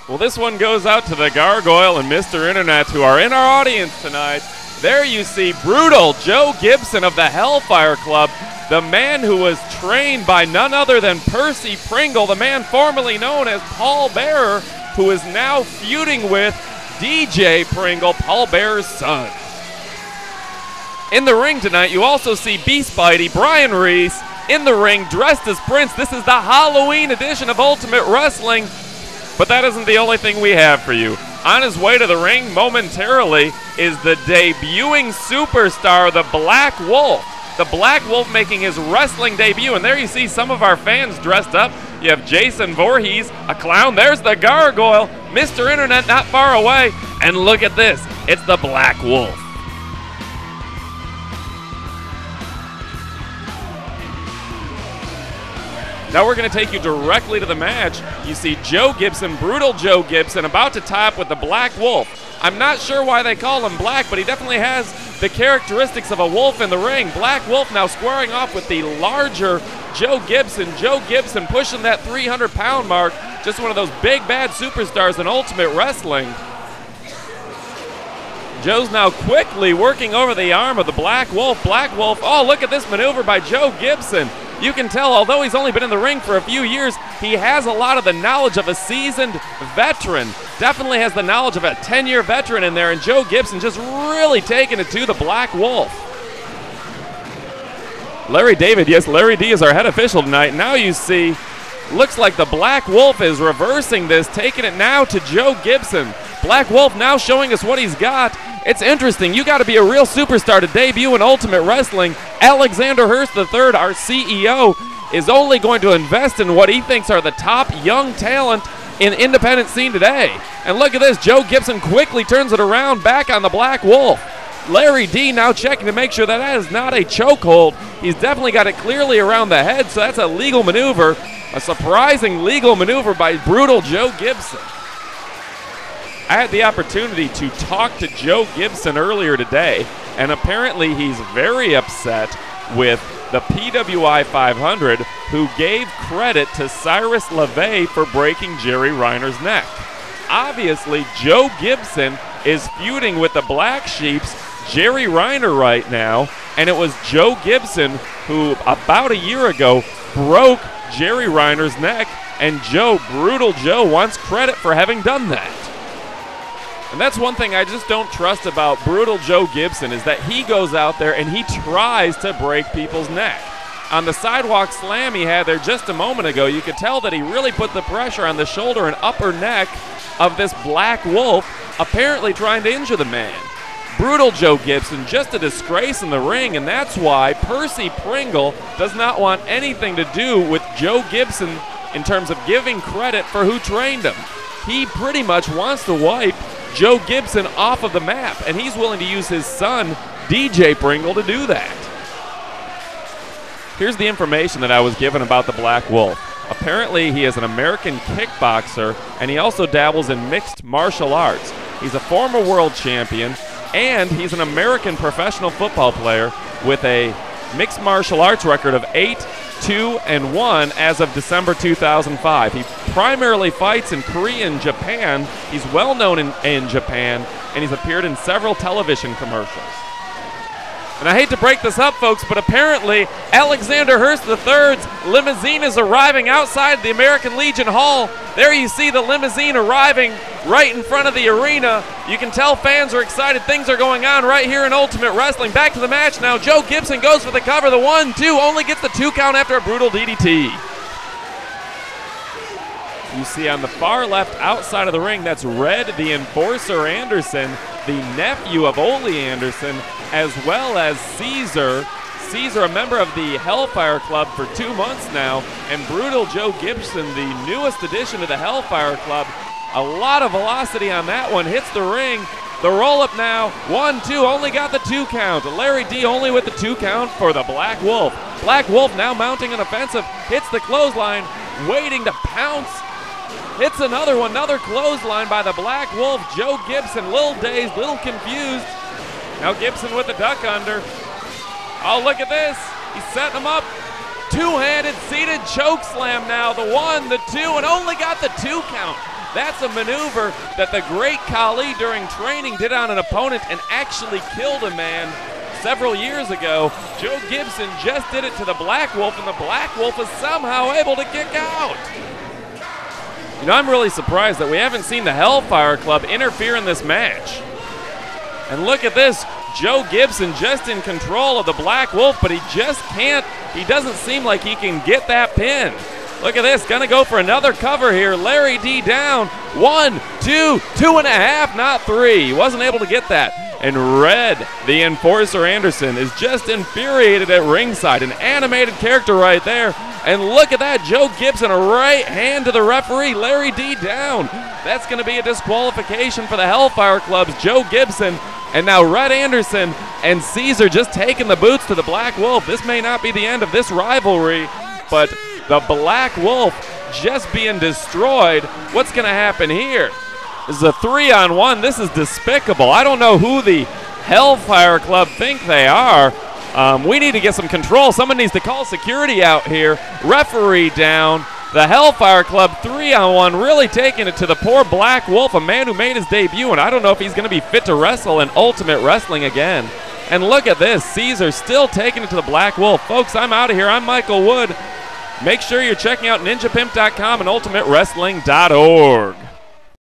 Well, this one goes out to the Gargoyle and Mr. Internet, who are in our audience tonight. There you see brutal Joe Gibson of the Hellfire Club, the man who was trained by none other than Percy Pringle, the man formerly known as Paul Bearer, who is now feuding with DJ Pringle, Paul Bearer's son. In the ring tonight, you also see Beast Spidey, Brian Reese, in the ring, dressed as Prince. This is the Halloween edition of Ultimate Wrestling. But that isn't the only thing we have for you. On his way to the ring momentarily is the debuting superstar, the Black Wolf. The Black Wolf making his wrestling debut. And there you see some of our fans dressed up. You have Jason Voorhees, a clown. There's the Gargoyle. Mr. Internet not far away. And look at this. It's the Black Wolf. Now we're going to take you directly to the match. You see Joe Gibson, brutal Joe Gibson, about to tie up with the Black Wolf. I'm not sure why they call him black, but he definitely has the characteristics of a wolf in the ring. Black Wolf now squaring off with the larger Joe Gibson. Joe Gibson pushing that 300-pound mark. Just one of those big, bad superstars in Ultimate Wrestling. Joe's now quickly working over the arm of the Black Wolf. Black Wolf, oh, look at this maneuver by Joe Gibson. You can tell, although he's only been in the ring for a few years, he has a lot of the knowledge of a seasoned veteran. Definitely has the knowledge of a 10-year veteran in there, and Joe Gibson just really taking it to the Black Wolf. Larry David, yes, Larry D is our head official tonight. Now you see, looks like the Black Wolf is reversing this, taking it now to Joe Gibson. Black Wolf now showing us what he's got. It's interesting. You got to be a real superstar to debut in Ultimate Wrestling. Alexander Hurst III, our CEO, is only going to invest in what he thinks are the top young talent in independent scene today. And look at this. Joe Gibson quickly turns it around back on the Black Wolf. Larry D now checking to make sure that is not a chokehold. He's definitely got it clearly around the head, so that's a legal maneuver. A surprising legal maneuver by brutal Joe Gibson. I had the opportunity to talk to Joe Gibson earlier today, and apparently he's very upset with the PWI 500, who gave credit to Cyrus LeVay for breaking Jerry Reiner's neck. Obviously, Joe Gibson is feuding with the Black Sheep's Jerry Reiner right now, and it was Joe Gibson who, about a year ago, broke Jerry Reiner's neck, and Joe, brutal Joe, wants credit for having done that. And that's one thing I just don't trust about brutal Joe Gibson, is that he goes out there and he tries to break people's neck. On the sidewalk slam he had there just a moment ago, you could tell that he really put the pressure on the shoulder and upper neck of this Black Wolf, apparently trying to injure the man. Brutal Joe Gibson, just a disgrace in the ring, and that's why Percy Pringle does not want anything to do with Joe Gibson in terms of giving credit for who trained him. He pretty much wants to wipe Joe Gibson off of the map, and he's willing to use his son, DJ Pringle, to do that. Here's the information that I was given about the Black Wolf. Apparently, he is an American kickboxer, and he also dabbles in mixed martial arts. He's a former world champion, and he's an American professional football player with a mixed martial arts record of 8-2-1 as of December 2005. He primarily fights in Korea and Japan. He's well known in Japan, and he's appeared in several television commercials. And I hate to break this up, folks, but apparently Alexander Hurst III's limousine is arriving outside the American Legion Hall. There you see the limousine arriving right in front of the arena. You can tell fans are excited. Things are going on right here in Ultimate Wrestling. Back to the match now. Joe Gibson goes for the cover. The 1-2, only gets the 2 count after a brutal DDT. You see on the far left outside of the ring, that's Red the Enforcer Anderson, the nephew of Ole Anderson, as well as Caesar. Caesar, a member of the Hellfire Club for 2 months now, and brutal Joe Gibson, the newest addition to the Hellfire Club. A lot of velocity on that one, hits the ring. The roll-up now, 1-2, only got the 2 count. Larry D only with the 2 count for the Black Wolf. Black Wolf now mounting an offensive, hits the clothesline, waiting to pounce. Hits another one, another clothesline by the Black Wolf. Joe Gibson, little dazed, little confused. Now Gibson with the duck under. Oh, look at this. He's setting him up. Two-handed seated choke slam now. The 1, the 2, and only got the 2 count. That's a maneuver that the great Khali during training did on an opponent and actually killed a man several years ago. Joe Gibson just did it to the Black Wolf, and the Black Wolf is somehow able to kick out. You know, I'm really surprised that we haven't seen the Hellfire Club interfere in this match. And look at this, Joe Gibson just in control of the Black Wolf, but he just can't, he doesn't seem like he can get that pin. Look at this, gonna go for another cover here. Larry D down, 1, 2, 2.5, not 3. He wasn't able to get that. And Red, the Enforcer Anderson, is just infuriated at ringside. An animated character right there. And look at that, Joe Gibson, a right hand to the referee. Larry D down. That's gonna be a disqualification for the Hellfire Club's Joe Gibson. And now Red Anderson and Caesar just taking the boots to the Black Wolf. This may not be the end of this rivalry, but the Black Wolf just being destroyed. What's going to happen here? This is a 3-on-1. This is despicable. I don't know who the Hellfire Club think they are. We need to get some control. Someone needs to call security out here. Referee down. The Hellfire Club 3-on-1 really taking it to the poor Black Wolf, a man who made his debut, and I don't know if he's going to be fit to wrestle in Ultimate Wrestling again. And look at this. Caesar still taking it to the Black Wolf. Folks, I'm out of here. I'm Michael Wood. Make sure you're checking out ninjapimp.com and ultimatewrestling.org.